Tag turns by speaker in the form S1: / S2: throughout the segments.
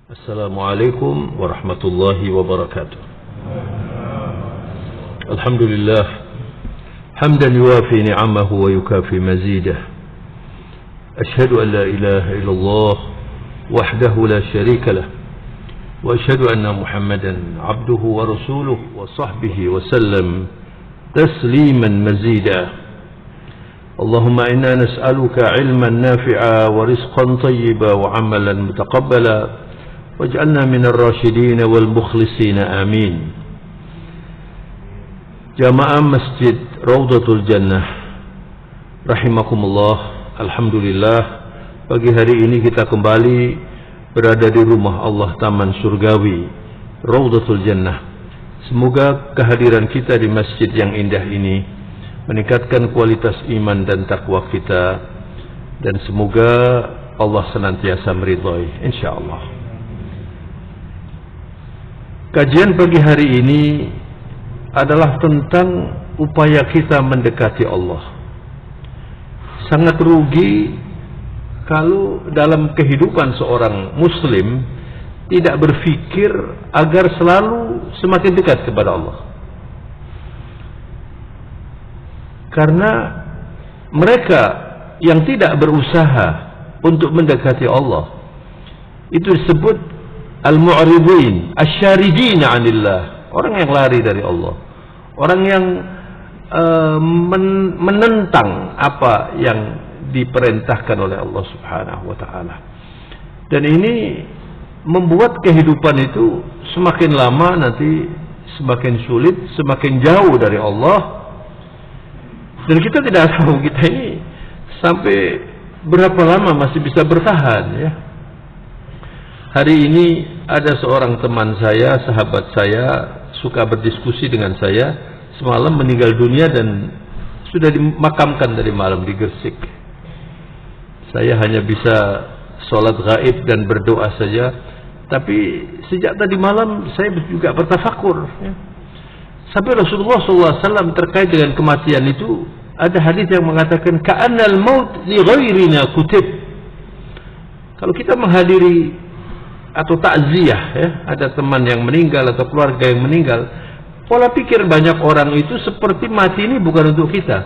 S1: Assalamualaikum warahmatullahi wabarakatuh. Alhamdulillah hamdan yuwafi ni'amahu wa yukafi mazidah. Ashhadu an la ilaha illallah wahdahu la syarika lah wa ashhadu anna Muhammadan abduhu wa rasuluhu wa sahbihi wa sallam tasliman mazida. Allahumma inna nas'aluka ilman nafi'a wa rizqan tayyiba wa amalan mutaqabbala waj'alna minar rasyidin wal mukhlisin amin. Jamaah Masjid Raudhatul Jannah rahimakumullah. Alhamdulillah, pagi hari ini kita kembali berada di rumah Allah Taman Surgawi Raudhatul Jannah. Semoga kehadiran kita di masjid yang indah ini meningkatkan kualitas iman dan takwa kita, dan semoga Allah senantiasa meridhai insyaallah. Kajian pagi hari ini adalah tentang upaya kita mendekati Allah. Sangat rugi kalau dalam kehidupan seorang muslim tidak berpikir agar selalu semakin dekat kepada Allah. Karena mereka yang tidak berusaha untuk mendekati Allah itu disebut al-mu'ridin, asy-syaridin 'anillah, orang yang lari dari Allah, orang yang menentang apa yang diperintahkan oleh Allah Subhanahu wa taala. Dan ini membuat kehidupan itu semakin lama nanti semakin sulit, semakin jauh dari Allah. Dan kita tidak tahu kita ini sampai berapa lama masih bisa bertahan, ya. Hari ini ada seorang teman saya, sahabat saya, suka berdiskusi dengan saya, semalam meninggal dunia dan sudah dimakamkan dari malam di Gresik. Saya hanya bisa sholat gaib dan berdoa saja, tapi sejak tadi malam saya juga bertafakur, ya. Sampai Rasulullah SAW terkait dengan kematian itu ada hadis yang mengatakan ka'annal maut li ghairina kutib. Kalau kita menghadiri atau takziah, ya, ada teman yang meninggal atau keluarga yang meninggal, pola pikir banyak orang itu seperti mati ini bukan untuk kita.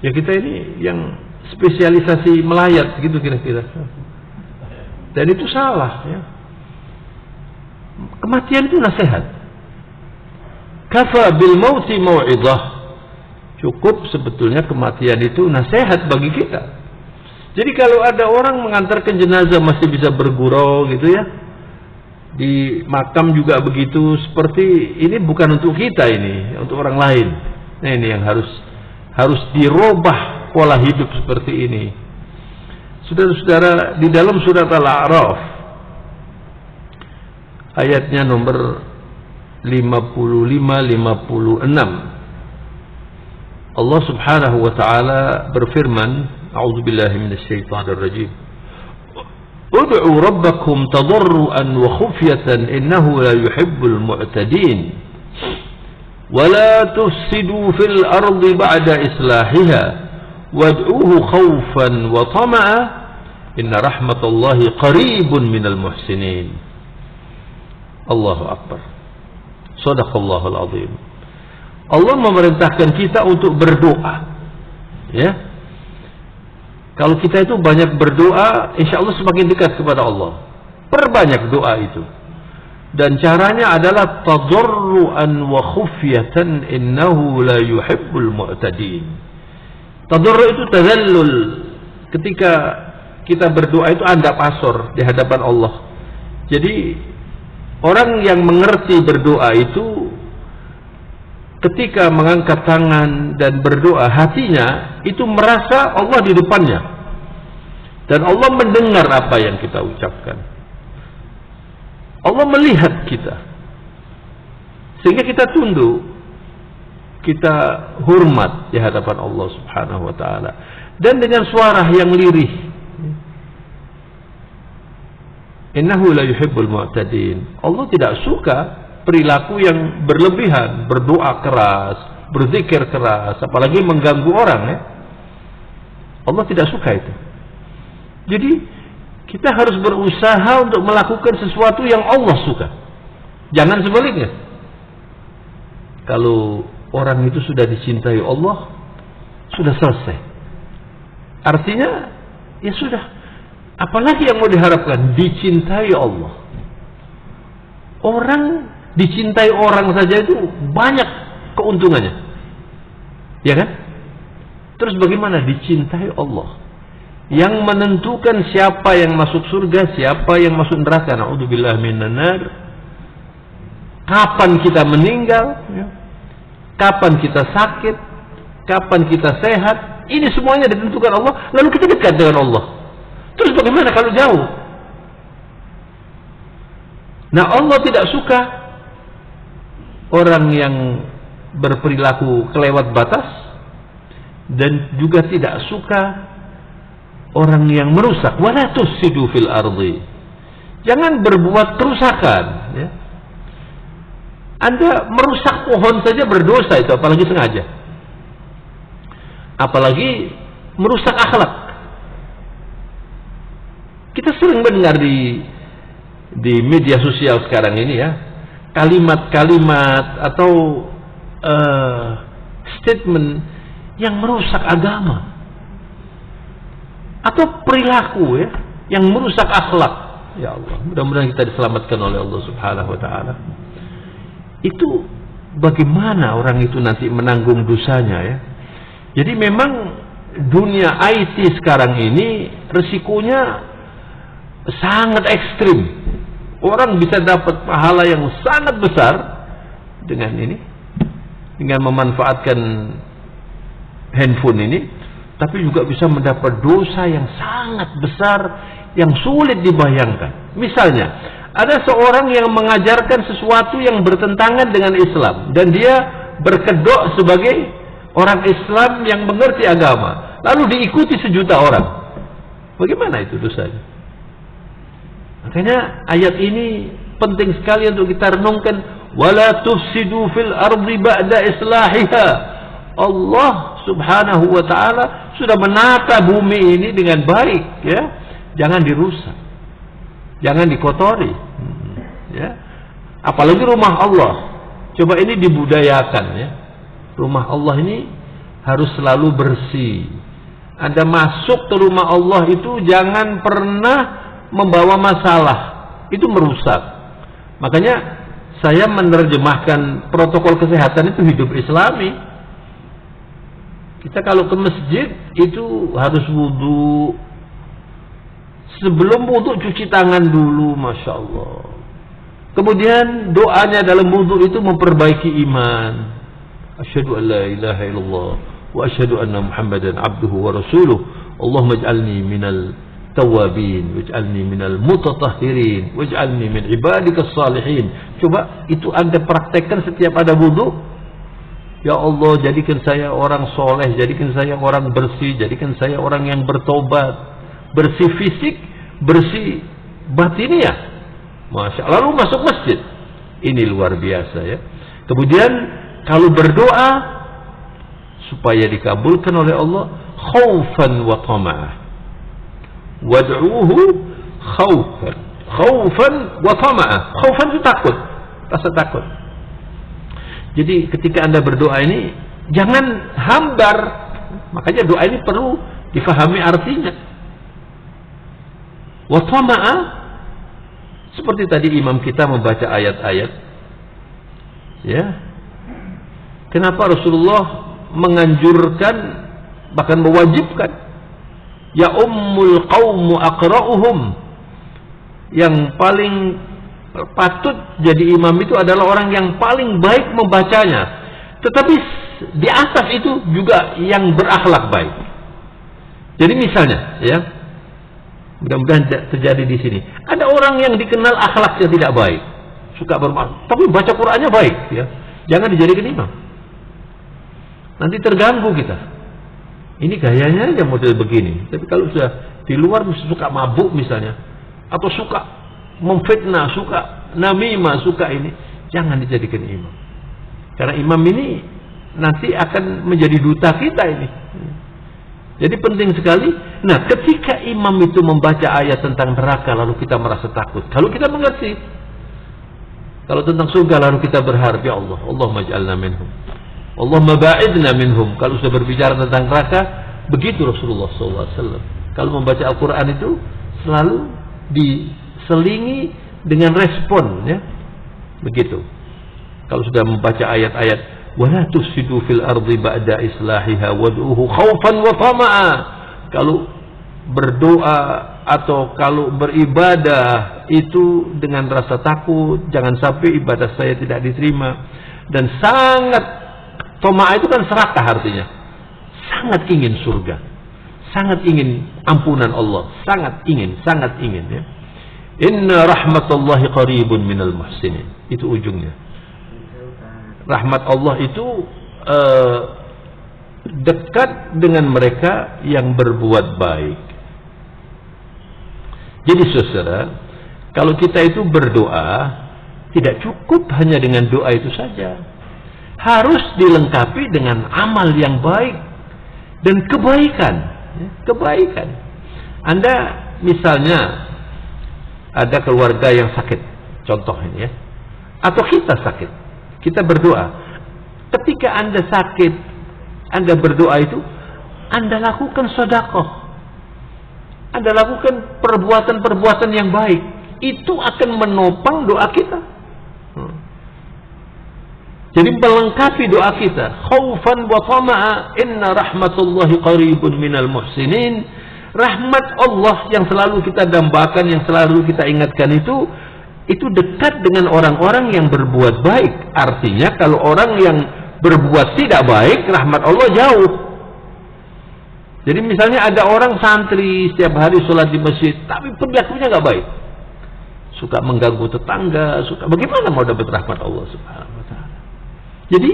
S1: Ya, kita ini yang spesialisasi melayat gitu kira-kira. Dan itu salah, ya. Kematian itu nasihat. Kafa bil mauti mau'izah. Cukup sebetulnya kematian itu nasihat bagi kita. Jadi kalau ada orang mengantarkan jenazah masih bisa bergurau gitu, ya, di makam juga begitu, seperti ini bukan untuk kita, ini untuk orang lain. Nah, ini yang harus dirubah pola hidup seperti ini. Saudara-saudara, di dalam surat Al-A'raf ayatnya nomor 55-56 Allah Subhanahu wa taala berfirman, a'udzubillahi minasyaitonir rajim. Ud'u rabbakum tadarruan wa khufyatan innahu la yuhibbul mu'tadin. Wa la tufsidu fil ardi ba'da islahiha wad'uuhu khaufan wa tama'a inna rahmatallahi qaribun minal muhsinin. Allahu akbar. Shadaqallahul azim. Allah memerintahkan kita untuk berdoa, ya. Kalau kita itu banyak berdoa, insya Allah semakin dekat kepada Allah. Perbanyak doa itu. Dan caranya adalah tadarruan wa khufyatan innahu la yuhibbul mu'tadin. Tadarru itu tazallul. Ketika kita berdoa itu andap asor di hadapan Allah. Jadi orang yang mengerti berdoa itu ketika mengangkat tangan dan berdoa, hatinya itu merasa Allah di depannya dan Allah mendengar apa yang kita ucapkan. Allah melihat kita sehingga kita tunduk, kita hormat di hadapan Allah Subhanahu wa taala, dan dengan suara yang lirih. Innahu la yuhibbul mu'tadin. Allah tidak suka perilaku yang berlebihan, berdoa keras, berzikir keras, apalagi mengganggu orang, ya. Allah tidak suka itu. Jadi kita harus berusaha untuk melakukan sesuatu yang Allah suka. Jangan sebaliknya. Kalau orang itu sudah dicintai Allah, sudah selesai. Artinya, ya sudah. Apalagi yang mau diharapkan? Dicintai Allah. Orang dicintai orang saja itu banyak keuntungannya. Ya kan? Terus bagaimana dicintai Allah? Yang menentukan siapa yang masuk surga, siapa yang masuk neraka. Na'udzubillah minan nar. Kapan kita meninggal, kapan kita sakit, kapan kita sehat, ini semuanya ditentukan Allah. Lalu kita dekat dengan Allah. Terus bagaimana kalau jauh? Nah, Allah tidak suka orang yang berperilaku kelewat batas, dan juga tidak suka orang yang merusak. Wala tufsidu fil ardi. Jangan berbuat kerusakan, ya. Anda merusak pohon saja berdosa itu, apalagi sengaja. Apalagi merusak akhlak. Kita sering mendengar di media sosial sekarang ini, ya, kalimat-kalimat atau statement yang merusak agama atau perilaku, ya, yang merusak akhlak. Ya Allah, mudah-mudahan kita diselamatkan oleh Allah Subhanahu wa taala. Itu bagaimana orang itu nanti menanggung dosanya, ya. Jadi memang dunia IT sekarang ini resikonya sangat ekstrim. Orang bisa dapat pahala yang sangat besar dengan ini, dengan memanfaatkan handphone ini, tapi juga bisa mendapat dosa yang sangat besar yang sulit dibayangkan. Misalnya, ada seorang yang mengajarkan sesuatu yang bertentangan dengan Islam, dan dia berkedok sebagai orang Islam yang mengerti agama, lalu diikuti sejuta orang. Bagaimana itu dosanya? Makanya ayat ini penting sekali untuk kita renungkan. Wala tufsidu fil ardi ba'da islahiha. Allah Subhanahu wa taala sudah menata bumi ini dengan baik, ya. Jangan dirusak. Jangan dikotori. Ya. Apalagi rumah Allah. Coba ini dibudayakan, ya. Rumah Allah ini harus selalu bersih. Anda masuk ke rumah Allah itu jangan pernah membawa masalah. Itu merusak. Makanya saya menerjemahkan protokol kesehatan itu hidup Islami. Kita kalau ke masjid itu harus wudu. Sebelum wudu cuci tangan dulu, Masya Allah. Kemudian doanya dalam wudu itu memperbaiki iman. Asyhadu an la ilaha illallah wa asyhadu anna Muhammadan abduhu wa rasuluh. Allahumma ij'alni minal tawabin waj'alni minal mutatahhirin waj'alni min ibadikas salihin. Coba itu Anda praktekkan setiap ada wudu. Ya Allah, jadikan saya orang soleh, jadikan saya orang bersih, jadikan saya orang yang bertobat, bersih fisik, bersih batiniah. Masya Allah. Lalu masuk masjid. Ini luar biasa, ya. Kemudian kalau berdoa supaya dikabulkan oleh Allah, khaufan wa tama'ah. Wad'uhu khaufan. Khaufan wa tama'ah. Khaufan itu takut, rasa takut. Jadi ketika Anda berdoa ini jangan hambar. Makanya doa ini perlu difahami artinya. Wa tama'a, seperti tadi imam kita membaca ayat-ayat, ya. Kenapa Rasulullah menganjurkan, bahkan mewajibkan, ya ummul qaumu aqra'uhum, yang paling patut jadi imam itu adalah orang yang paling baik membacanya. Tetapi di atas itu juga yang berakhlak baik. Jadi misalnya, ya, mudah-mudahan terjadi di sini. Ada orang yang dikenal akhlaknya tidak baik, suka bermaksiat, tapi baca Qur'annya baik, ya. Jangan dijadikan imam. Nanti terganggu kita. Ini gayanya aja model begini. Tapi kalau sudah di luar suka mabuk misalnya, atau suka memfitnah, suka namimah, suka ini, jangan dijadikan imam. Karena imam ini nanti akan menjadi duta kita ini. Jadi penting sekali. Nah, ketika imam itu membaca ayat tentang neraka lalu kita merasa takut. Kalau kita mengerti. Kalau tentang surga lalu kita berharap, ya Allah, Allahumma ij'alna minhum. Allahumma ba'idna minhum. Kalau sudah berbicara tentang neraka, begitu Rasulullah SAW. Kalau membaca Al-Quran itu selalu diselingi dengan respon, ya. Begitu. Kalau sudah membaca ayat-ayat wala tufsidu fil ardi ba'da islahiha wad'uhu khaufan wa tama'a. Kalau berdoa atau kalau beribadah itu dengan rasa takut, jangan sampai ibadah saya tidak diterima, dan sangat tama'a itu kan serakah artinya. Sangat ingin surga, sangat ingin ampunan Allah, sangat ingin ya. Inna rahmatallahi qaribun minal muhsinin. Itu ujungnya. Rahmat Allah itu dekat dengan mereka yang berbuat baik. Jadi saudara, kalau kita itu berdoa, tidak cukup hanya dengan doa itu saja. Harus dilengkapi dengan amal yang baik dan kebaikan. Kebaikan. Anda misalnya ada keluarga yang sakit, contoh ini ya, atau kita sakit, kita berdoa. Ketika Anda sakit, Anda berdoa itu, Anda lakukan sedekah, Anda lakukan perbuatan-perbuatan yang baik, itu akan menopang doa kita. Jadi melengkapi doa kita. Khaufan wa tama'a, inna rahmatullahi qaribun minal muhsinin. Rahmat Allah yang selalu kita dambakan, yang selalu kita ingatkan itu dekat dengan orang-orang yang berbuat baik. Artinya kalau orang yang berbuat tidak baik, rahmat Allah jauh. Jadi misalnya ada orang santri setiap hari sholat di masjid, tapi perilakunya nggak baik, suka mengganggu tetangga, bagaimana mau dapat rahmat Allah Subhanahu wa Ta'ala? Jadi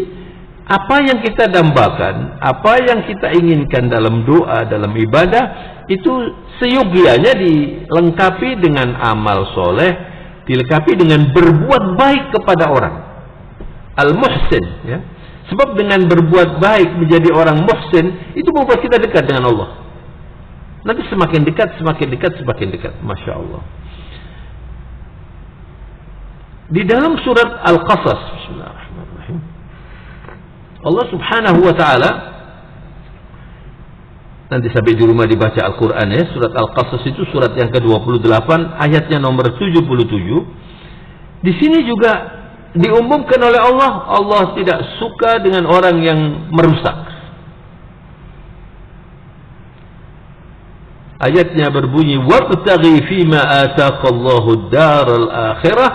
S1: apa yang kita dambakan, apa yang kita inginkan dalam doa, dalam ibadah, itu seyogianya dilengkapi dengan amal soleh, dilengkapi dengan berbuat baik kepada orang. Al-muhsin, ya. Sebab dengan berbuat baik menjadi orang muhsin itu membuat kita dekat dengan Allah. Nanti semakin dekat, semakin dekat, semakin dekat. Masya Allah. Di dalam surat Al-Qasas, Bismillahirrahmanirrahim, Allah Subhanahu wa Ta'ala, nanti sampai di rumah dibaca Al-Quran ya, surat Al-Qasas itu surat yang ke-28, ayatnya nomor 77. Di sini juga diumumkan oleh Allah, Allah tidak suka dengan orang yang merusak. Ayatnya berbunyi, wabtaghi fima ataqallahu ad-daral akhirah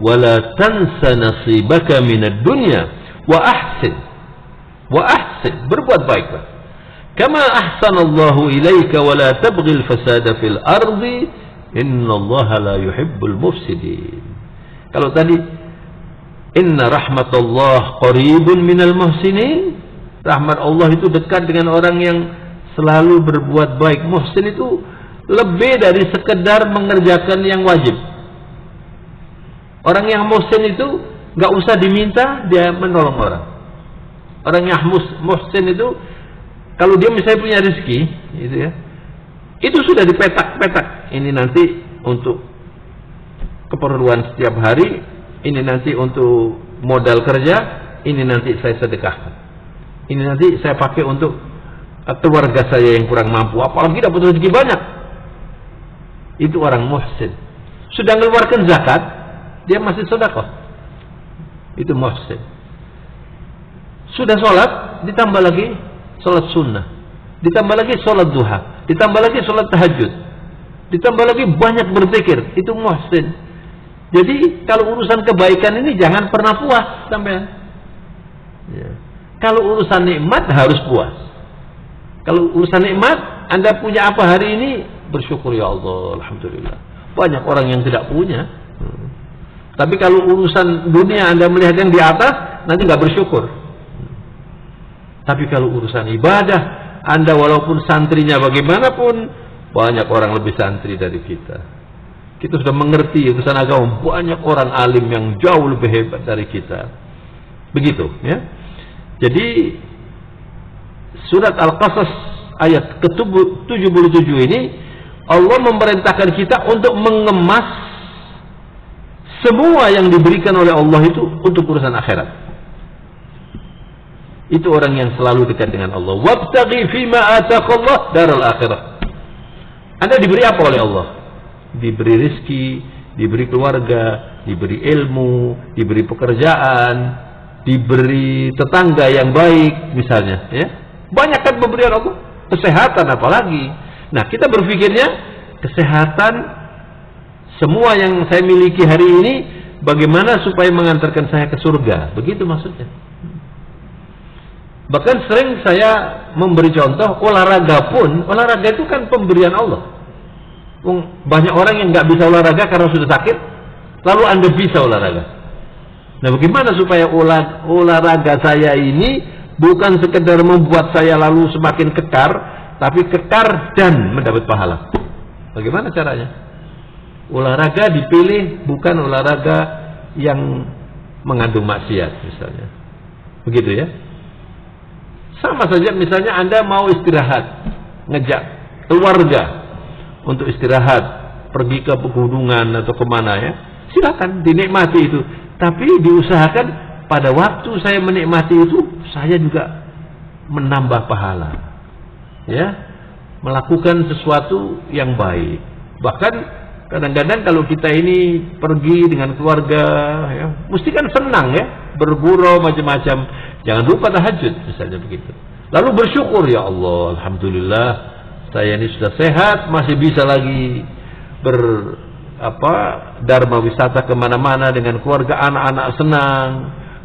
S1: wa la tansa nasibaka minad dunya wa ahsin. Wa ahsin, berbuat baiklah. Kama ahsanallahu ilaika wa la tabghil fasada fil ardi innallaha la yuhibbul mufsidin. Kalau tadi inna rahmatullah qaribun minal muhsinin, rahmat Allah itu dekat dengan orang yang selalu berbuat baik. Muhsin itu lebih dari sekedar mengerjakan yang wajib. Orang yang muhsin itu gak usah diminta, dia menolong orang. Orang yang muhsin itu kalau dia misalnya punya rezeki gitu ya, itu sudah dipetak-petak. Ini nanti untuk keperluan setiap hari, ini nanti untuk modal kerja, ini nanti saya sedekahkan, ini nanti saya pakai untuk keluarga saya yang kurang mampu, apalagi dapat rezeki banyak. Itu orang muhsin. Sudah mengeluarkan zakat, dia masih sedekah. Itu muhsin. Sudah sholat, ditambah lagi sholat sunnah, ditambah lagi sholat duha, ditambah lagi sholat tahajud, ditambah lagi banyak berzikir. Itu muhsin. Jadi kalau urusan kebaikan ini jangan pernah puas sampean. Ya. Kalau urusan nikmat harus puas. Kalau urusan nikmat, Anda punya apa hari ini, bersyukur ya Allah, alhamdulillah. Banyak orang yang tidak punya. Tapi kalau urusan dunia Anda melihat yang di atas, nanti nggak bersyukur. Tapi kalau urusan ibadah, Anda walaupun santrinya bagaimanapun, banyak orang lebih santri dari kita. Kita sudah mengerti urusan agama, banyak orang alim yang jauh lebih hebat dari kita. Begitu ya. Jadi surat Al-Qasas ayat ke-77 ini Allah memerintahkan kita untuk mengemas semua yang diberikan oleh Allah itu untuk urusan akhirat. Itu orang yang selalu dekat dengan Allah. Wabtaghi fima ataqallah daral akhirah. Anda diberi apa oleh Allah? Diberi rezeki, diberi keluarga, diberi ilmu, diberi pekerjaan, diberi tetangga yang baik misalnya, ya. Banyak kan pemberian Allah. Kesehatan apalagi. Nah, kita berpikirnya kesehatan semua yang saya miliki hari ini bagaimana supaya mengantarkan saya ke surga. Begitu maksudnya. Bahkan sering saya memberi contoh olahraga pun, olahraga itu kan pemberian Allah. Banyak orang yang nggak bisa olahraga karena sudah sakit, lalu Anda bisa olahraga. Nah, bagaimana supaya olahraga saya ini bukan sekedar membuat saya lalu semakin kekar, tapi kekar dan mendapat pahala. Bagaimana caranya? Olahraga dipilih bukan olahraga yang mengandung maksiat misalnya. Begitu ya. Sama saja misalnya Anda mau istirahat, ngejak keluarga untuk istirahat, pergi ke pegunungan atau kemana ya, silakan dinikmati itu. Tapi diusahakan pada waktu saya menikmati itu, saya juga menambah pahala, ya, melakukan sesuatu yang baik. Bahkan kadang-kadang kalau kita ini pergi dengan keluarga, ya, mesti kan senang ya, bergurau macam-macam. Jangan lupa tahajud misalnya begitu. Lalu bersyukur, ya Allah, alhamdulillah saya ini sudah sehat, masih bisa lagi dharma wisata kemana-mana dengan keluarga, anak-anak senang,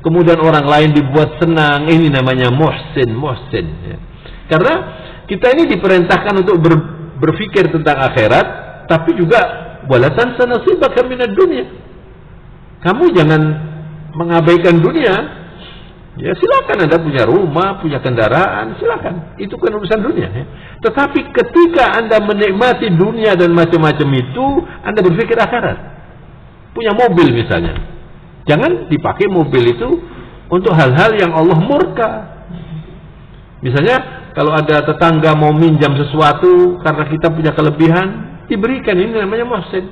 S1: kemudian orang lain dibuat senang. Ini namanya muhsin ya. Karena kita ini diperintahkan untuk berpikir tentang akhirat, tapi juga wala tansa nasibaka minad dunya. Kamu jangan mengabaikan dunia. Ya silakan Anda punya rumah, punya kendaraan, silakan. Itu kan urusan dunia ya. Tetapi ketika Anda menikmati dunia dan macam-macam itu, Anda berpikir akhirat. Punya mobil misalnya, jangan dipakai mobil itu untuk hal-hal yang Allah murka. Misalnya kalau ada tetangga mau minjam sesuatu karena kita punya kelebihan, diberikan. Ini namanya muhsin.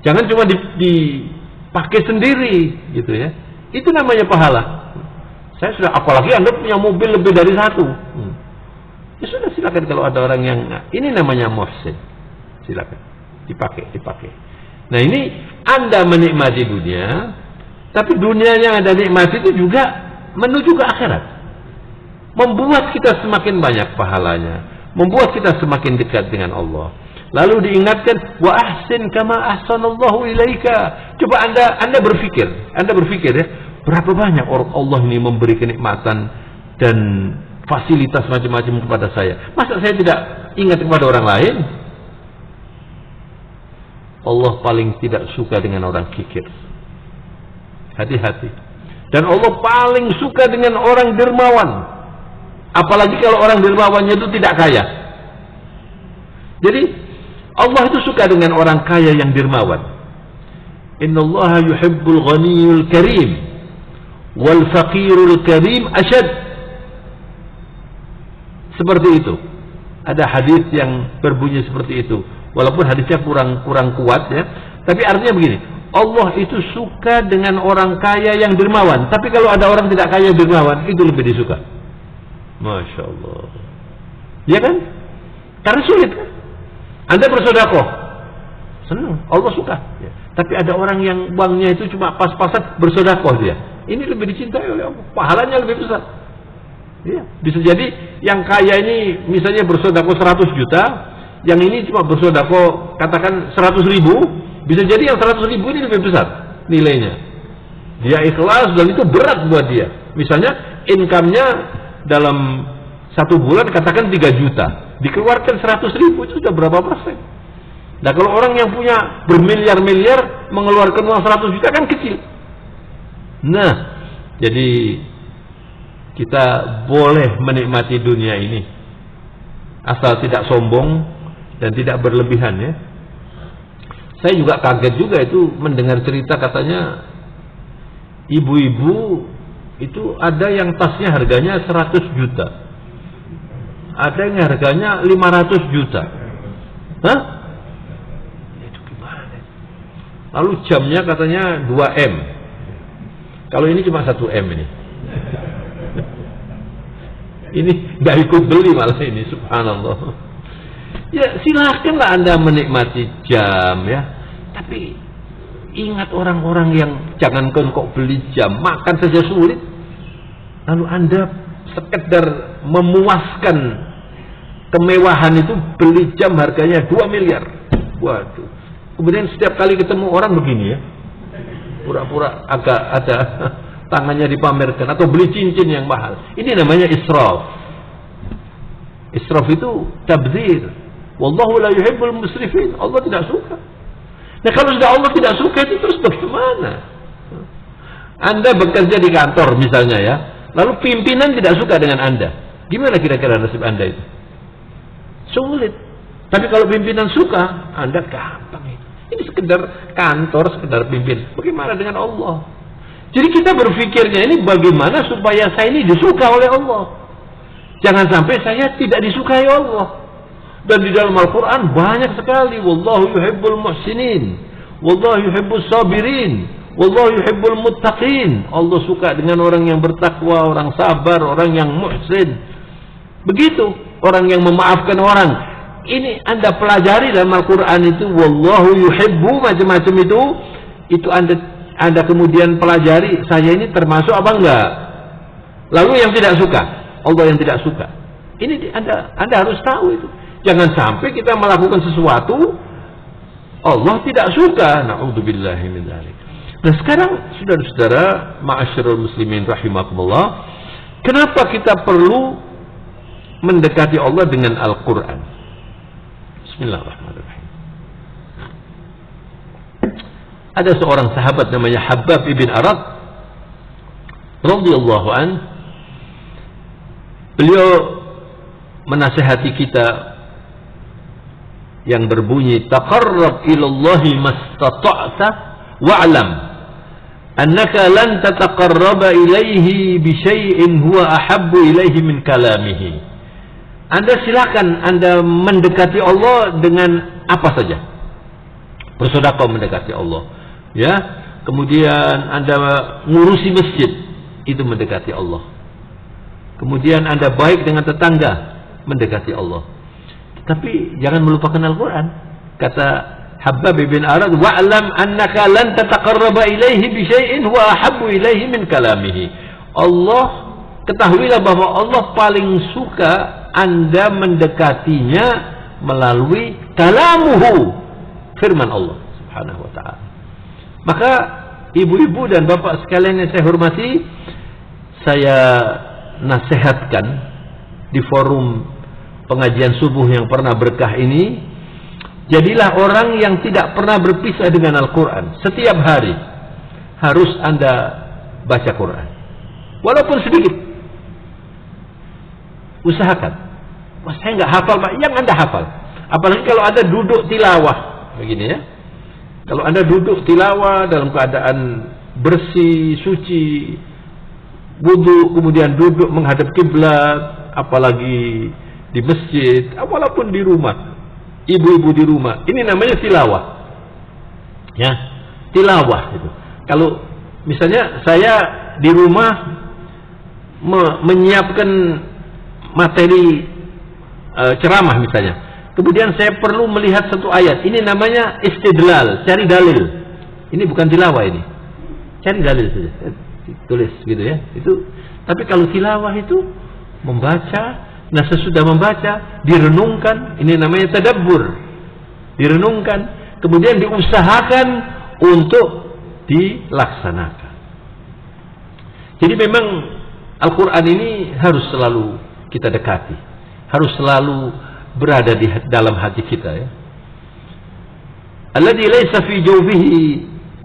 S1: Jangan cuma dipakai sendiri gitu ya. Itu namanya pahala. Saya sudah, apalagi Anda punya mobil lebih dari satu. Ya sudah, silakan kalau ada orang yang, ini namanya muhsin. Silakan dipakai. Nah, ini Anda menikmati dunia, tapi dunia yang Anda nikmati itu juga menuju ke akhirat. Membuat kita semakin banyak pahalanya, membuat kita semakin dekat dengan Allah. Lalu diingatkan, wa ahsin kama ahsanallahu ilaika. Coba Anda berpikir ya, berapa banyak orang Allah ini memberi kenikmatan dan fasilitas macam-macam kepada saya. Masa saya tidak ingat kepada orang lain? Allah paling tidak suka dengan orang kikir. Hati-hati. Dan Allah paling suka dengan orang dermawan. Apalagi kalau orang dermawannya itu tidak kaya. Jadi Allah itu suka dengan orang kaya yang dermawan. Innallaha yuhibbul ghaniyul karim wal faqirul karim asyad. Seperti itu. Ada hadis yang berbunyi seperti itu. Walaupun hadisnya kurang kuat ya, tapi artinya begini, Allah itu suka dengan orang kaya yang dermawan. Tapi kalau ada orang tidak kaya dermawan, itu lebih disuka. Masya Allah. Ya kan? Karena sulit kan? Anda bersedekah, senang, Allah suka ya. Tapi ada orang yang uangnya itu cuma pas-pasan, bersedekah dia, ini lebih dicintai oleh Allah, pahalanya lebih besar ya. Bisa jadi yang kaya ini misalnya bersedekah 100 juta, yang ini cuma bersedekah katakan 100.000. Bisa jadi yang 100.000 ini lebih besar nilainya. Dia ikhlas dan itu berat buat dia. Misalnya income-nya dalam 1 bulan katakan 3 juta, dikeluarkan 100.000, itu sudah berapa persen? Nah, kalau orang yang punya bermiliar-miliar mengeluarkan uang 100 juta kan kecil. Nah, jadi kita boleh menikmati dunia ini asal tidak sombong dan tidak berlebihan ya. Saya juga kaget juga itu mendengar cerita katanya ibu-ibu itu ada yang tasnya harganya 100 juta. ada yang harganya 500 juta. Hah? Itu gimana? Lalu jamnya katanya 2M. Kalau ini cuma 1M ini. Ini gak ikut beli malah ini, subhanallah. Ya silakanlah Anda menikmati jam ya. Tapi ingat orang-orang yang jangankan kok beli jam, makan saja sulit. Lalu Anda sekedar memuaskan kemewahan itu beli jam harganya 2 miliar. Waduh. Kemudian setiap kali ketemu orang begini ya. Pura-pura agak ada tangannya dipamerkan atau beli cincin yang mahal. Ini namanya israf. Israf itu tabdzir. Wallahu la yuhibbul musrifin. Allah tidak suka. Nah kalau sudah Allah tidak suka itu terus bagaimana? Anda bekerja di kantor misalnya ya, lalu pimpinan tidak suka dengan Anda. Gimana kira-kira nasib Anda itu? Sulit. Tapi kalau pimpinan suka, Anda gampang itu. Ini sekedar kantor, sekedar pimpin. Bagaimana dengan Allah? Jadi kita berpikirnya ini bagaimana supaya saya ini disuka oleh Allah. Jangan sampai saya tidak disukai Allah. Dan di dalam Al-Quran banyak sekali. Wallahu yuhibbul muhsinin. Wallahu yuhibbul sabirin. Wallahu yuhibbul muttaqin. Allah suka dengan orang yang bertakwa, orang sabar, orang yang muhsin. Begitu. Orang yang memaafkan orang. Ini Anda pelajari dalam Al-Quran itu. Wallahu yuhibbu macam-macam itu Anda kemudian pelajari, saya ini termasuk apa enggak? Lalu yang tidak suka, Allah yang tidak suka. Ini Anda harus tahu itu. Jangan sampai kita melakukan sesuatu Allah tidak suka. Na'udzubillahi min dzalik. Nah sekarang saudara-saudara, ma'asyiral muslimin rahimakumullah, kenapa kita perlu mendekati Allah dengan Al-Qur'an? Bismillahirrahmanirrahim. Ada seorang sahabat namanya Habbab ibn Arad radhiyallahu an. Beliau menasihati kita yang berbunyi, taqarrab ilallahi mastata'ta wa'lam annaka lan tataqarraba ilaihi bi syai'in huwa ahabbu ilaihi min kalamihi. Anda silakan Anda mendekati Allah dengan apa saja. Bersedekah mendekati Allah. Ya, kemudian Anda ngurusi masjid, itu mendekati Allah. Kemudian Anda baik dengan tetangga, mendekati Allah. Tapi jangan melupakan Al-Quran. Kata Habbab bin Arad, wa'lam annaka lan tataqarraba ilaihi bi syai'in huwa ahabbu ilaihi min kalamihi. Allah, ketahuilah bahwa Allah paling suka Anda mendekatinya melalui kalamuhu, firman Allah subhanahu wa ta'ala. Maka ibu-ibu dan bapak sekalian yang saya hormati, saya nasihatkan di forum pengajian subuh yang pernah berkah ini, jadilah orang yang tidak pernah berpisah dengan Al-Quran. Setiap hari harus Anda baca Quran, walaupun sedikit. Usahakan. Wah, saya nggak hafal, Pak. Yang Anda hafal. Apalagi kalau Anda duduk tilawah begini ya. Kalau Anda duduk tilawah dalam keadaan bersih, suci, wudu, kemudian duduk menghadap kiblat, apalagi di masjid, walaupun di rumah, ibu-ibu di rumah, ini namanya tilawah. Ya, tilawah itu. Kalau misalnya saya di rumah menyiapkan materi ceramah misalnya, kemudian saya perlu melihat satu ayat, ini namanya istidlal, cari dalil. Ini bukan tilawah, ini cari dalil saja, tulis gitu ya. Itu. Tapi kalau tilawah itu membaca, nah sesudah membaca direnungkan, ini namanya tadabbur, direnungkan, kemudian diusahakan untuk dilaksanakan. Jadi memang Al-Quran ini harus selalu kita dekati, harus selalu berada di dalam hati kita ya. Alladzi laisa fi jawfihi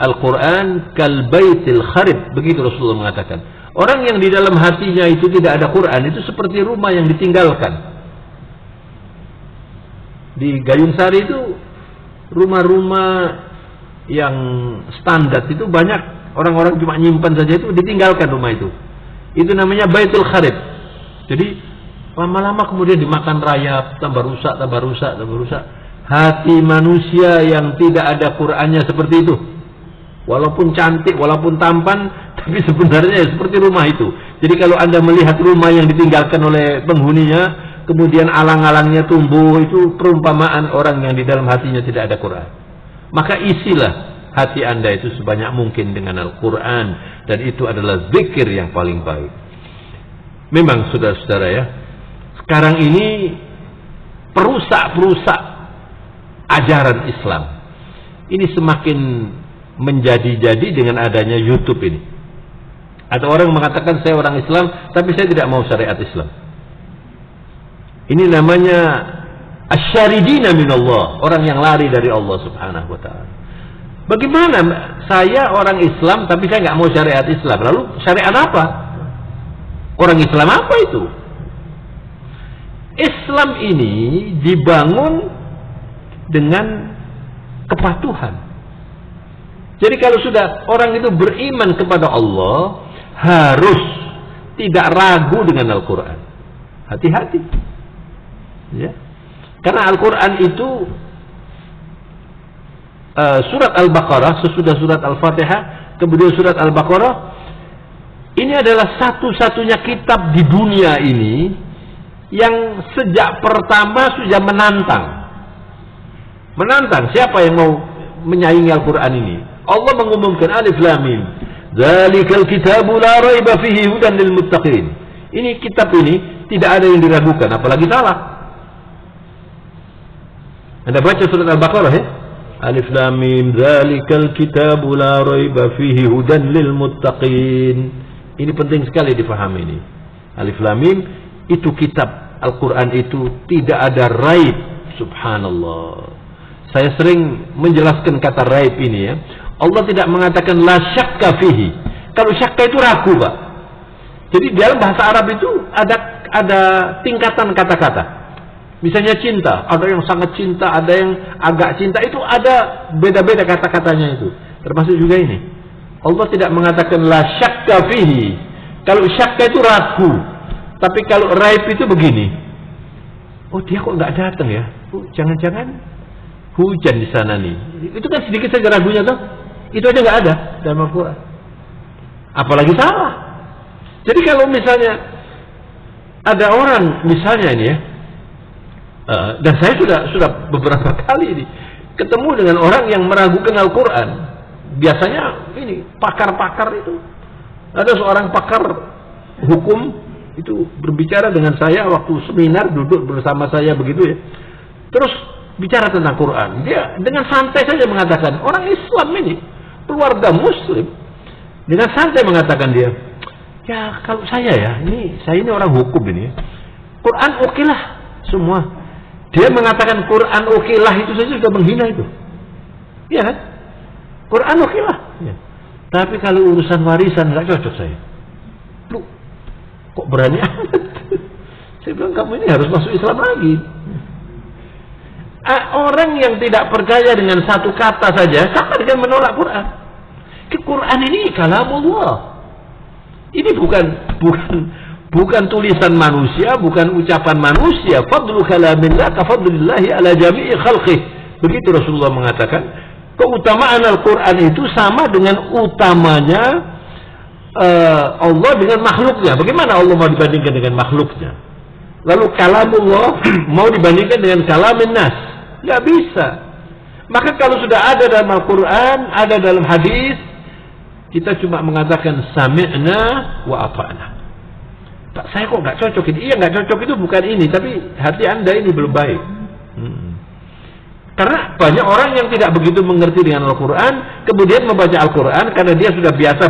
S1: Al-Quran kal baitil kharib, begitu Rasulullah mengatakan. Orang yang di dalam hatinya itu tidak ada Quran, itu seperti rumah yang ditinggalkan. Di Gayung Sari itu rumah-rumah yang standar itu banyak orang-orang cuma nyimpan saja, itu ditinggalkan rumah itu. Itu namanya baitul kharib. Jadi Lama-lama kemudian dimakan rayap, tambah rusak. Hati manusia yang tidak ada Qur'annya seperti itu. Walaupun cantik, walaupun tampan, tapi sebenarnya seperti rumah itu. Jadi kalau Anda melihat rumah yang ditinggalkan oleh penghuninya, kemudian alang-alangnya tumbuh, itu perumpamaan orang yang di dalam hatinya tidak ada Qur'an. Maka isilah hati Anda itu sebanyak mungkin dengan Al-Quran, dan itu adalah zikir yang paling baik. Memang saudara-saudara ya, sekarang ini perusak ajaran Islam ini semakin menjadi-jadi dengan adanya YouTube ini. Ada orang mengatakan saya orang Islam, tapi saya tidak mau syariat Islam. Ini namanya asyaridina minallah, orang yang lari dari Allah subhanahu wa ta'ala. Bagaimana saya orang Islam tapi saya nggak mau syariat Islam? Lalu syariat apa? Orang Islam apa itu? Islam ini dibangun dengan kepatuhan. Jadi kalau sudah orang itu beriman kepada Allah, harus tidak ragu dengan Al-Quran. Hati-hati. Ya. Karena Al-Quran itu surat Al-Baqarah, sesudah surat Al-Fatihah, kemudian surat Al-Baqarah, ini adalah satu-satunya kitab di dunia ini yang sejak pertama sudah menantang siapa yang mau menyaingi Al-Quran ini. Allah mengumumkan Alif Lam Mim, Dzalikal kitabu la raiba fihi hudan lil muttaqin. Ini kitab ini tidak ada yang diragukan, apalagi salah. Anda baca surat Al-Baqarah ya? Alif Lam Mim, Dzalikal kitabu la raiba fihi hudan lil muttaqin. Ini penting sekali difahami ini. Alif Lam Mim itu kitab Al-Quran itu tidak ada raib. Subhanallah. Saya sering menjelaskan kata raib ini ya. Allah tidak mengatakan la syakka fihi. Kalau syakka itu ragu, Pak. Jadi dalam bahasa Arab itu ada tingkatan kata-kata. Misalnya cinta, ada yang sangat cinta, ada yang agak cinta, itu ada beda-beda kata-katanya itu. Termasuk juga ini. Allah tidak mengatakan la syakka fihi. Kalau syakka itu ragu. Tapi kalau raib itu begini. Oh, dia kok nggak datang ya? Oh, jangan-jangan hujan di sana nih. Itu kan sedikit saja ragunya tuh. Itu aja nggak ada dalam Al-Quran. Apalagi salah. Jadi kalau misalnya ada orang misalnya ini ya, dan saya sudah beberapa kali ini ketemu dengan orang yang meragukan Al-Quran. Biasanya ini pakar-pakar itu. Ada seorang pakar hukum itu berbicara dengan saya waktu seminar, duduk bersama saya begitu ya. Terus bicara tentang Quran. Dia dengan santai saja mengatakan, orang Islam ini, keluarga Muslim, dengan santai mengatakan dia, ya kalau saya ini orang hukum ini ya. Quran okelah semua. Dia mengatakan Quran okelah itu saja sudah menghina itu. Iya kan? Quran okelah. Ya. Tapi kalau urusan warisan nggak cocok saya. Lu kok berani amat? Saya bilang kamu ini harus masuk Islam lagi. Orang yang tidak percaya dengan satu kata saja sama dengan menolak Quran. Quran ini kalamullah. Ini bukan tulisan manusia, bukan ucapan manusia. Fadlu kalamillah ka fadlillahi ala jami'i khalqih. Begitu Rasulullah mengatakan, keutamaan Al-Quran itu sama dengan utamanya Allah dengan makhluknya. Bagaimana Allah mau dibandingkan dengan makhluknya? Lalu kalamullah mau dibandingkan dengan kalamin nas? Nggak bisa. Maka kalau sudah ada dalam Al-Quran, ada dalam hadis, kita cuma mengatakan sami'na wa ata'na. Pak, saya kok nggak cocok ini? Iya, nggak cocok itu bukan ini, tapi hati Anda ini belum baik. Karena banyak orang yang tidak begitu mengerti dengan Al-Quran, kemudian membaca Al-Quran karena dia sudah biasa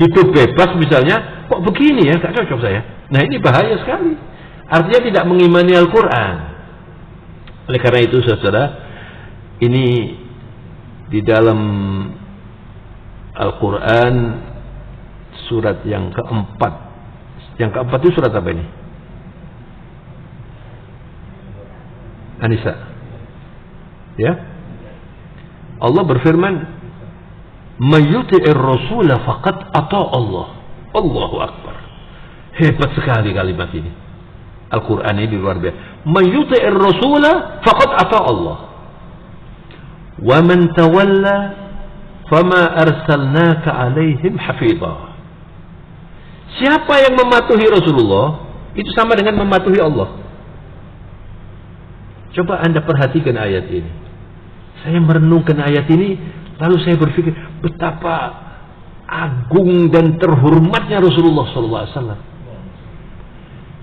S1: hidup bebas misalnya, kok begini ya, nggak cocok saya. Nah, ini bahaya sekali. Artinya tidak mengimani Al-Quran. Oleh karena itu, saudara, ini di dalam Al-Quran surat yang keempat. Yang keempat itu surat apa ini? An-Nisa. Ya. Allah berfirman, "Mayyuti'ir rasula faqad ata Allah." Allahu akbar. Hebat sekali kalimat ini. Al-Quran ini luar biasa. Man yuti'ir rasula faqad ata Allah. Wa man tawalla fama arsalnaka alaihim hafidha. Siapa yang mematuhi Rasulullah itu sama dengan mematuhi Allah. Coba Anda perhatikan ayat ini. Saya merenungkan ayat ini, lalu saya berpikir betapa agung dan terhormatnya Rasulullah SAW.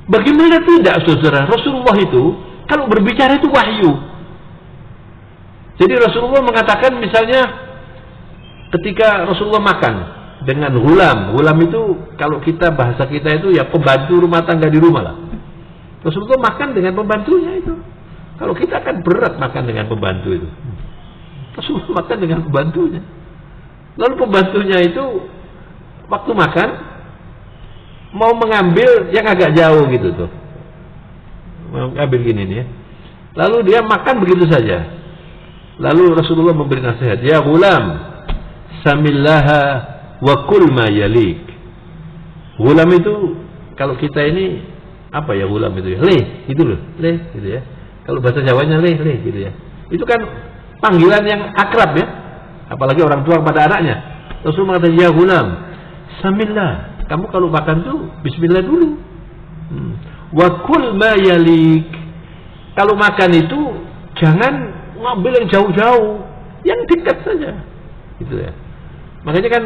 S1: Bagaimana tidak, saudara? Rasulullah itu kalau berbicara itu wahyu. Jadi Rasulullah mengatakan misalnya ketika Rasulullah makan dengan gulam itu kalau kita bahasa kita itu ya pembantu rumah tangga di rumah lah. Rasulullah makan dengan pembantunya itu. Kalau kita kan berat makan dengan pembantu itu. Rasulullah makan dengan pembantunya. Lalu pembantunya itu waktu makan mau mengambil yang agak jauh gitu tuh. Mau ambil gini nih ya. Lalu dia makan begitu saja. Lalu Rasulullah memberi nasihat, "Ya gulam, samillaha wa kul ma yalik." Gulam itu kalau kita ini apa ya gulam itu ya? Le, itu loh, le gitu ya. Kalau bahasa Jawanya le gitu ya. Itu kan panggilan yang akrab ya. Apalagi orang tua kepada anaknya. Rasulullah mengatakan, "Ya gulam, samillah." Kamu kalau makan tuh bismillah dulu. Wa kul ma yalik. Kalau makan itu jangan ngambil yang jauh-jauh, yang dekat saja. Gitu ya. Makanya kan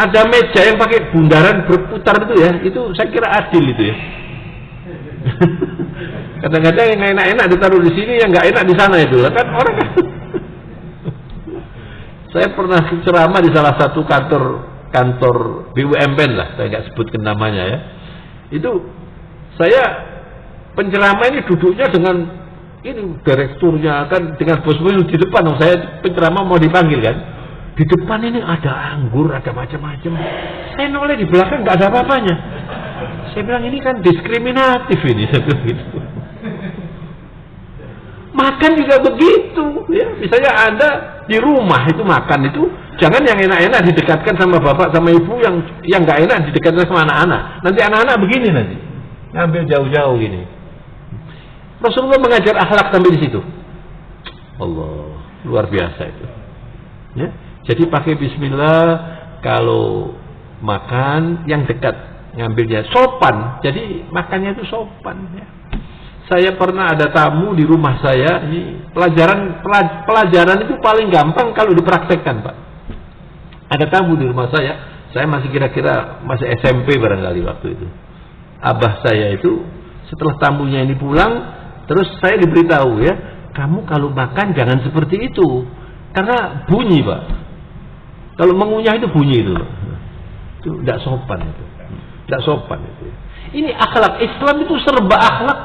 S1: ada meja yang pakai bundaran berputar itu ya, itu saya kira adil itu ya. Kadang-kadang yang enak-enak ditaruh di sini, yang nggak enak di sana itu kan orang kan. Saya pernah ceramah di salah satu kantor BUMN lah, saya nggak sebutkan namanya ya. Itu saya penceramah ini duduknya dengan ini direkturnya kan dengan bos-bos di depan. Saya penceramah mau dipanggil kan, di depan ini ada anggur, ada macam-macam. Saya noleh di belakang nggak ada apa-apanya. Saya bilang ini kan diskriminatif ini. Gitu. Makan juga begitu ya. Misalnya Anda di rumah itu makan itu jangan yang enak-enak didekatkan sama bapak sama ibu, yang nggak enak didekatkan sama anak-anak. Nanti anak-anak begini nanti ngambil jauh-jauh gini. Rasulullah mengajar akhlak sampai di situ. Allah, luar biasa itu. Ya, jadi pakai bismillah kalau makan yang dekat ngambilnya sopan. Jadi makannya itu sopan. Ya. Saya pernah ada tamu di rumah saya. Ini pelajaran itu paling gampang kalau dipraktekkan, Pak. Ada tamu di rumah saya masih kira-kira masih SMP barangkali waktu itu. Abah saya itu setelah tamunya ini pulang, terus saya diberitahu ya, kamu kalau makan jangan seperti itu, karena bunyi, Pak. Kalau mengunyah itu bunyi itu, itu tidak sopan itu, tidak sopan itu. Ini akhlak Islam itu serba akhlak.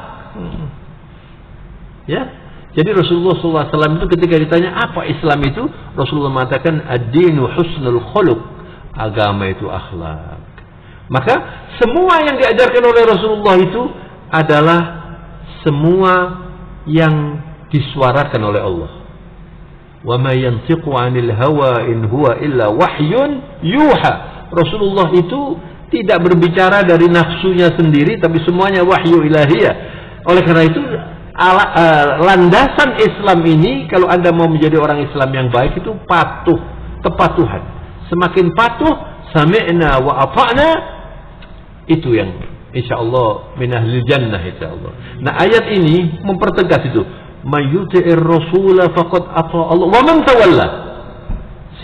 S1: Ya, jadi Rasulullah SAW itu ketika ditanya apa Islam itu, Rasulullah mengatakan ad-dinu husnul khuluq, agama itu akhlak. Maka semua yang diajarkan oleh Rasulullah itu adalah semua yang disuarakan oleh Allah. Wa ma yantiqu 'anil hawa in huwa illa wahyun yuha. Rasulullah itu tidak berbicara dari nafsunya sendiri, tapi semuanya wahyu ilahiyah. Oleh karena itu landasan Islam ini, kalau Anda mau menjadi orang Islam yang baik itu patuh, kepatuhan. Semakin patuh, sami'na wa ata'na, itu yang insyaallah min ahlil jannah insyaallah. Nah, ayat ini mempertegas itu. May yuti'ir rasula faqad ata Allah wa man tawalla.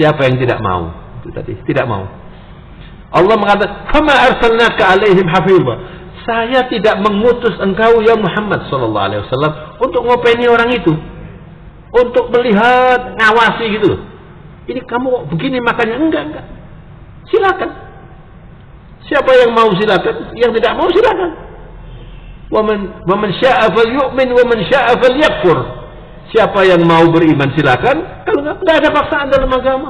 S1: Siapa yang tidak mau? Itu tadi, tidak mau. Allah mengatakan, "Fama arsalnaka 'alaihim hafizha." Saya tidak mengutus engkau ya Muhammad sallallahu alaihi wasallam untuk ngopeni orang itu, untuk melihat, ngawasi gitu. Ini kamu begini makannya, enggak. Silakan. Siapa yang mau silakan, yang tidak mau silakan. Wa man syaa'a falyu'min wa man syaa'a falyakfur. Siapa yang mau beriman silakan, kalau enggak ada paksaan dalam agama.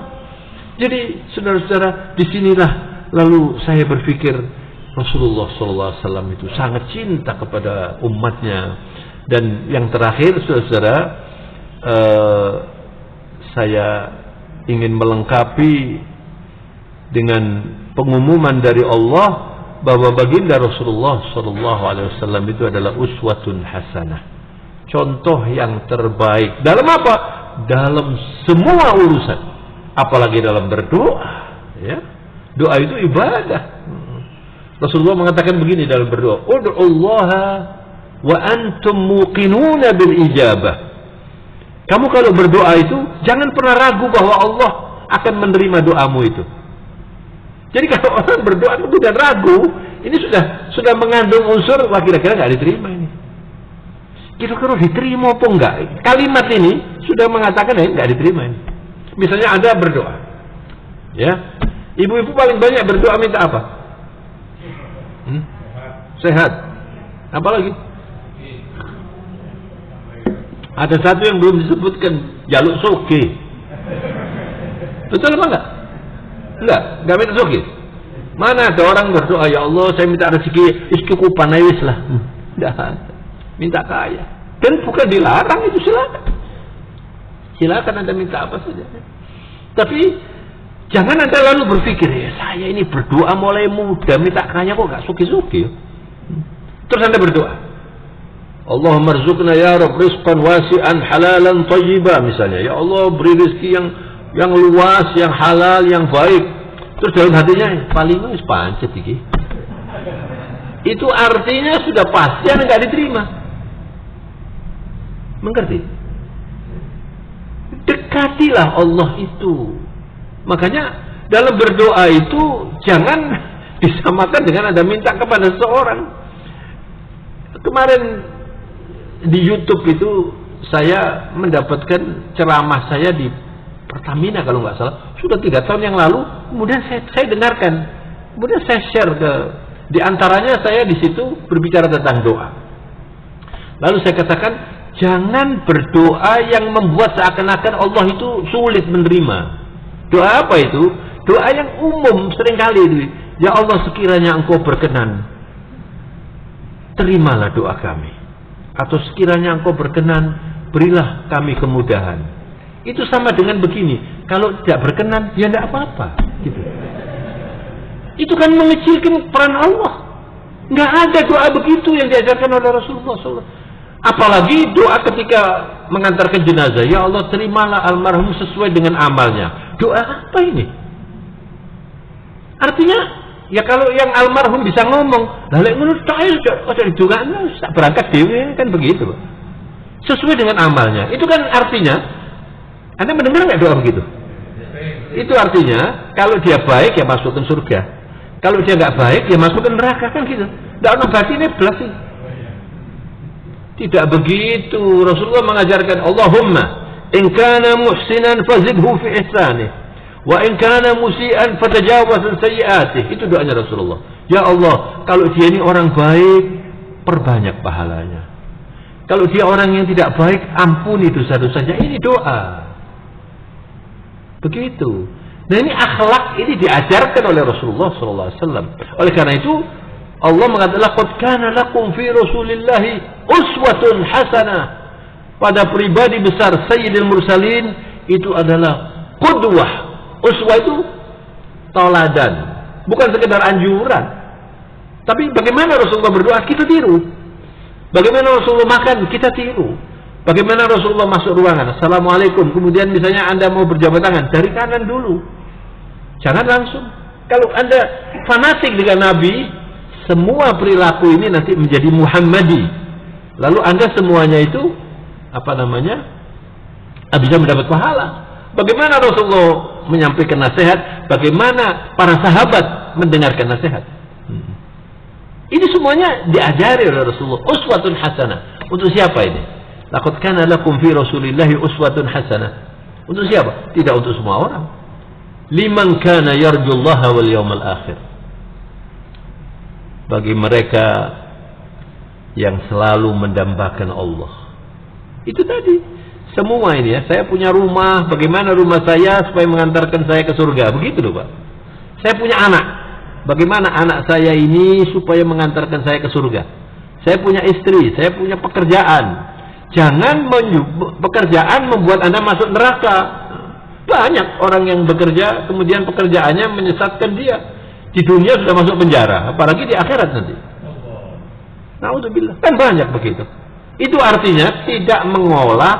S1: Jadi saudara-saudara, disinilah lalu saya berpikir Rasulullah SAW itu sangat cinta kepada umatnya. Dan yang terakhir, saudara, saya ingin melengkapi dengan pengumuman dari Allah bahwa baginda Rasulullah sallallahu alaihi wasallam itu adalah uswatun hasanah. Contoh yang terbaik dalam apa? Dalam semua urusan, apalagi dalam berdoa, ya. Doa itu ibadah. Rasulullah mengatakan begini dalam berdoa, "Ud'ullaha wa antum muqinuna bil ijabah." Kamu kalau berdoa itu jangan pernah ragu bahwa Allah akan menerima doamu itu. Jadi kalau orang berdoa kemudian ragu, ini sudah mengandung unsur wah kira-kira nggak diterima ini. Kira-kira diterima apa enggak? Kalimat ini sudah mengatakan nggak diterima ini. Misalnya Anda berdoa, ya, ibu-ibu paling banyak berdoa minta apa? Sehat. Apa lagi? Ada satu yang belum disebutkan, jaluk soge. Betul apa enggak? Enggak minta soge. Mana ada orang berdoa, ya Allah saya minta rezeki cukupan aja lah. Enggak. Minta kaya. Dan bukan dilarang, itu silakan. Silakan Anda minta apa saja. Tapi jangan Anda lalu berpikir, ya saya ini berdoa mulai muda minta kaya kok enggak suki-suki. Terus Anda berdoa, Allahumma rzuqna ya Rabb rizqan wasi'an halalan thayyiba misalnya. Ya Allah beri rezeki yang luas, yang halal, yang baik. Terus dalam hatinya paling wis pancet iki. Itu artinya sudah pasti Anda enggak diterima. Mengerti? Dekatilah Allah itu. Makanya dalam berdoa itu jangan disamakan dengan Anda minta kepada seseorang. Kemarin di YouTube itu saya mendapatkan ceramah saya di Pertamina kalau nggak salah. Sudah 3 tahun yang lalu. Kemudian saya dengarkan. Kemudian saya share di antaranya saya di situ berbicara tentang doa. Lalu saya katakan, jangan berdoa yang membuat seakan-akan Allah itu sulit menerima. Doa apa itu? Doa yang umum seringkali itu. Ya Allah sekiranya Engkau berkenan, terimalah doa kami. Atau sekiranya Engkau berkenan, berilah kami kemudahan. Itu sama dengan begini. Kalau tidak berkenan, ya tidak apa-apa. Gitu. Itu kan mengecilkan peran Allah. Nggak ada doa begitu yang diajarkan oleh Rasulullah SAW. Apalagi doa ketika mengantarkan jenazah. Ya Allah terimalah almarhum sesuai dengan amalnya. Doa apa ini? Artinya, ya kalau yang almarhum bisa ngomong, lalu menurut saya sudah didoakan, berangkat dewe kan begitu. Sesuai dengan amalnya. Itu kan artinya, Anda mendengar nggak doa begitu? Itu artinya, kalau dia baik ya masukkan surga. Kalau dia nggak baik ya masukkan neraka kan gitu. Tidak ono batinnya belas sih. Tidak begitu. Rasulullah mengajarkan, Allahumma in kana muhsinan fazidhu fi ihsanih wa in kana musian fatajawaz an sayyi'atih. Itu doanya Rasulullah. Ya Allah, kalau dia ini orang baik, perbanyak pahalanya. Kalau dia orang yang tidak baik, ampuni dosa-dosanya. Ini doa. Begitu. Nah ini akhlak ini diajarkan oleh Rasulullah SAW. Oleh karena itu Allah mengatakan laqad kana lakum fi Rasulillahi uswatun hasanah. Pada pribadi besar Sayyidil Mursalin itu adalah qudwah. Uswah itu teladan, bukan sekedar anjuran. Tapi bagaimana Rasulullah berdoa kita tiru. Bagaimana Rasulullah makan kita tiru. Bagaimana Rasulullah masuk ruangan, Assalamualaikum, kemudian misalnya Anda mau berjabat tangan, dari kanan dulu, jangan langsung. Kalau Anda fanatik dengan Nabi, semua perilaku ini nanti menjadi Muhammadi. Lalu Anda semuanya itu bisa mendapat pahala. Bagaimana Rasulullah menyampaikan nasihat, bagaimana para sahabat mendengarkan nasihat. Ini semuanya diajari oleh Rasulullah. Uswatun hasanah. Untuk siapa ini? Laqad kana lakum fi Rasulillahi uswatun hasanah. Untuk siapa? Tidak untuk semua orang. Liman kana yarjullaha wal yawmal akhir. Bagi mereka yang selalu mendambakan Allah. Itu tadi. Semua ini ya. Saya punya rumah. Bagaimana rumah saya supaya mengantarkan saya ke surga. Begitu loh Pak. Saya punya anak. Bagaimana anak saya ini supaya mengantarkan saya ke surga. Saya punya istri. Saya punya pekerjaan. Jangan pekerjaan membuat Anda masuk neraka. Banyak orang yang bekerja kemudian pekerjaannya menyesatkan dia. Di dunia sudah masuk penjara, apalagi di akhirat nanti. Naudzubillah. Kan banyak begitu. Itu artinya tidak mengolah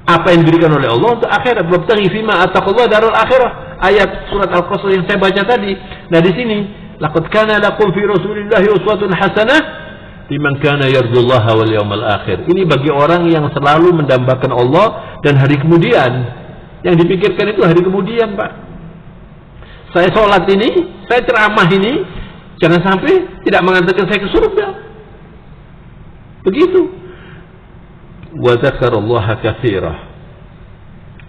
S1: apa yang diberikan oleh Allah untuk akhirat. Wabtaghi fima ataqallahu darul akhirah. Ayat surat Al-Qasas yang saya baca tadi. Nah di sini, laqad kana lakum fi Rasulillahi uswatun hasanah liman kana yarjullaha wal yawmal akhir. Ini bagi orang yang selalu mendambakan Allah dan hari kemudian. Yang dipikirkan itu hari kemudian, Pak. Saya sholat ini, saya ceramah ini, jangan sampai tidak mengantarkan saya ke surga. Begitu. Wa dzakarallaha katsira.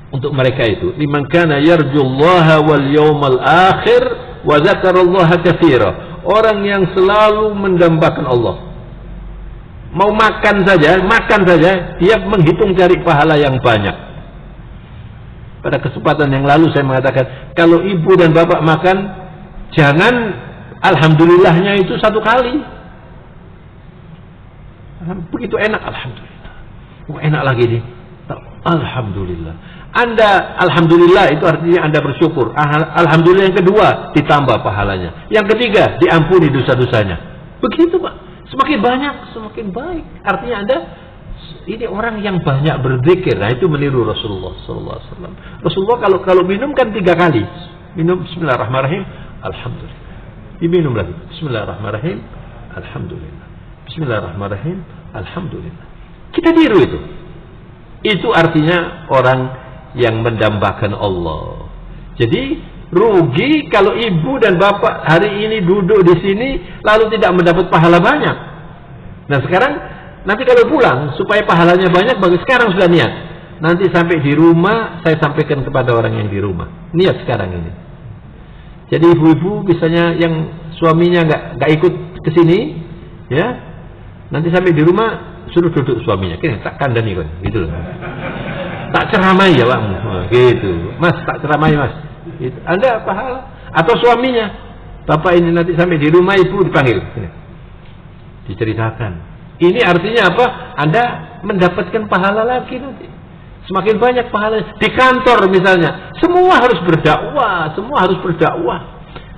S1: Untuk mereka itu, liman kana yarjullaha wal yawmal akhir wa dzakarallaha katsira. Orang yang selalu mendambakan Allah. Mau makan saja, dia menghitung cari pahala yang banyak. Pada kesempatan yang lalu saya mengatakan, kalau ibu dan bapak makan, jangan alhamdulillahnya itu satu kali. Begitu enak, alhamdulillah. Enak lagi nih, alhamdulillah. Anda alhamdulillah itu artinya Anda bersyukur. Alhamdulillah yang kedua ditambah pahalanya. Yang ketiga diampuni dosa-dosanya. Begitu Pak. Semakin banyak semakin baik. Artinya Anda ini orang yang banyak berzikir. Nah itu meniru Rasulullah SAW. Rasulullah kalau minum kan 3 kali. Minum Bismillahirrahmanirrahim, alhamdulillah. Diminum lagi Bismillahirrahmanirrahim, alhamdulillah. Bismillahirrahmanirrahim, alhamdulillah. Kita tiru itu. Itu artinya orang yang mendambakan Allah. Jadi rugi kalau ibu dan bapak hari ini duduk di sini lalu tidak mendapat pahala banyak. Nah sekarang nanti kalau pulang supaya pahalanya banyak, bagus sekarang sudah niat. Nanti sampai di rumah saya sampaikan kepada orang yang di rumah. Niat sekarang ini. Jadi ibu-ibu misalnya yang suaminya nggak ikut ke sini, ya, nanti sampai di rumah suruh duduk suaminya. Kini tak kandani kan, gitu loh. Tak ceramai ya Pak, gitu. Mas tak ceramai Mas. Gitu. Anda pahala atau suaminya, bapak ini nanti sampai di rumah ibu dipanggil, sini. Diceritakan. Ini artinya apa? Anda mendapatkan pahala lagi nanti. Semakin banyak pahala di kantor misalnya. Semua harus berdakwah,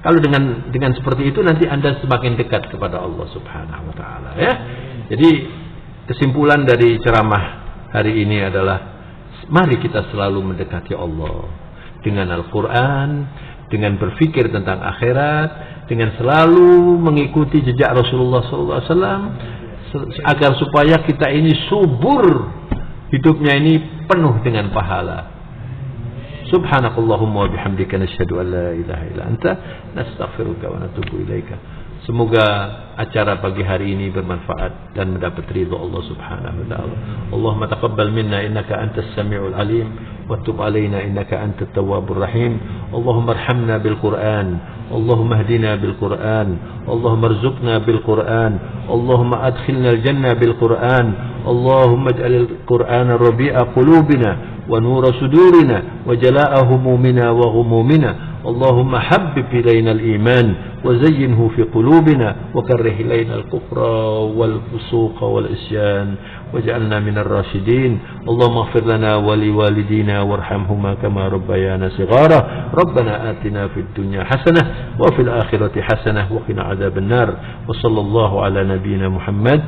S1: Kalau dengan seperti itu nanti Anda semakin dekat kepada Allah Subhanahu wa taala, ya. Jadi kesimpulan dari ceramah hari ini adalah mari kita selalu mendekati Allah dengan Al-Qur'an, dengan berpikir tentang akhirat, dengan selalu mengikuti jejak Rasulullah SAW, agar supaya kita ini subur, hidupnya ini penuh dengan pahala. Subhanakallahumma wa bihamdika nasyhadu an la ilaha illa anta nastaghfiruka wa natubu ilaika. Semoga acara pagi hari ini bermanfaat dan mendapat ridha Allah Subhanahu wa taala. Allahumma taqabbal minna innaka antas samiul alim wa tub alaina innaka antat tawwabur rahim. Allahumma arhamna bil Qur'an, Allahumma hdina bil Qur'an, Allahumma arzuqna bil Qur'an, Allahumma adkhilna al jannah bil Qur'an, Allahumma ij'al al Qur'ana rabi'a qulubina wa nura sudurina wa jalaa'a humumina wa ghumumina. اللهم حبب إلينا الإيمان وزينه في قلوبنا وكره إلينا الكفر والفسوق والعصيان واجعلنا من الراشدين. اللهم اغفر لنا ولوالدينا وارحمهما كما ربيانا صغارا. ربنا آتنا في الدنيا حسنة وفي الآخرة حسنة وقنا عذاب النار. وصلى الله على نبينا محمد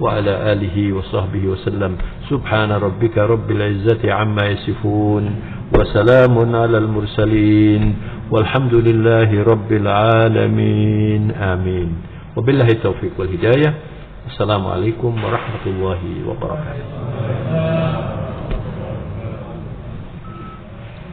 S1: وعلى آله وصحبه وسلم. سبحان ربك رب العزة عما يصفون وسلام على المرسلين والحمد لله رب العالمين آمين. وبالله التوفيق والهداية. السلام عليكم ورحمة الله وبركاته.